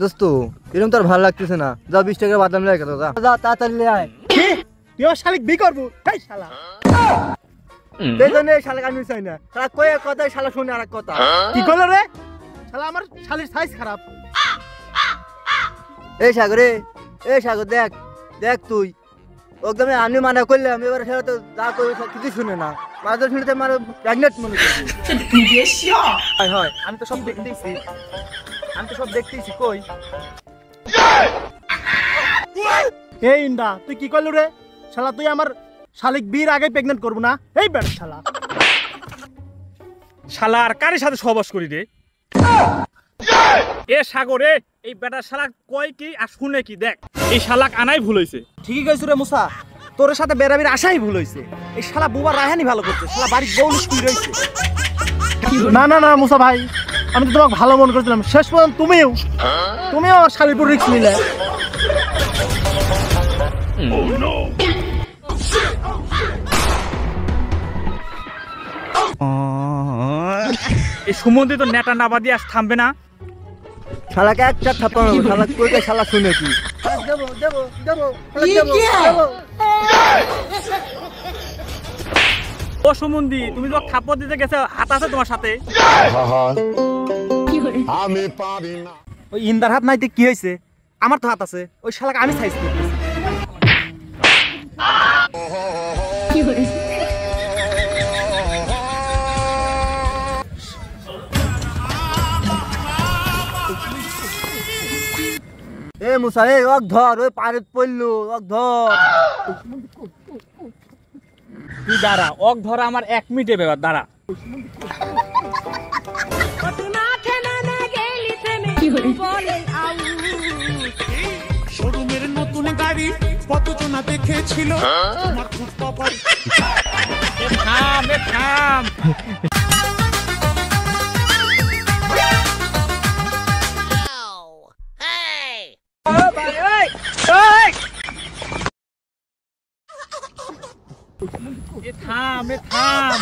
দোস্ত এরকম তো আর ভালো লাগতেছে না, যা 20 টাকা বাদাম লেগে গেল, যা তাড়াতাড়ি লে আয়। তুই আমার শালিক বি করবো, এই শালা এই জন্য এই শালাকে আমি চাই না, শালা কই এক কথা শালা শুনে আর এক কথা। কি করলো রে? শালা আমার শালির সাইজ খারাপ। এই সাগরে, এই সাগর দেখ দেখ তুই একদম আমি মানা করলাম, এবার সেটা তো যা করবে কিছু শুনে না, মাঝে শুনে তো মানে প্রেগনেন্ট মনে করছি। হয় হয় আমি তো সব দেখতেছি, আমি তো সব দেখতেছি কই। এই ইন্দা তুই কি করলো রে? শালা তুই আমার শালিক বিয়ের আগে প্রেগনেন্ট করবো না? এই বেটা শালা, শালা আর কারের সাথে সহবাস করি রে? এ সাগরে এই বেটা শালা কয় কি আর শুনে কি, দেখ এই শালাক আনাই ভুল হয়েছে। ঠিকই কইছ রে মুসা, তোর সাথে বেরাবির আশাই ভুল হয়েছে। এই শালা বুবা রাহানি ভালো করছে, শালা বাড়ির গৌলিশ কি রয়েছে। না না না মুসা ভাই, আমি তো তোমাকে ভালো মনে করছিলাম, শেষ পর্যন্ত তুমিও শালিপুর রিক্স নিলে। এই সুমন্দি তো নেটা নাবা দিয়ে আজ থামবে না। শালাকে একটা থাপ্পড় মারবো, শালা কই কই শালা শুনে কি। দেবো দেবো দেবো দেবো। ও সুমন্দি, তুমি তো থাপ্পড় দিতে গেছে, হাত আছে তোমার সাথে? আমি পারি না। ওই ইন্দার হাত নাইতে কি হয়েছে? আমার তো হাত আছে, ওই শালাকে আমি সাইজ করতেছি। এ মুসা এ ওক ধর, ওই পারে পড়লো, ওক ধর। তুই দাঁড়া, অক ধরা আমার 1 মিনিটে ব্যাপার, দাঁড়া। শোরুমের নতুন গাড়ি কতজনা দেখেছিল, আমার খুব পাপার। থাম এ থাম। এ থাম এ থাম।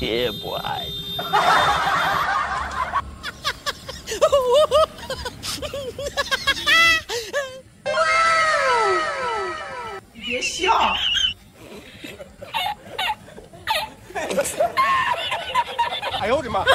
Yeah, boy. I owed him up.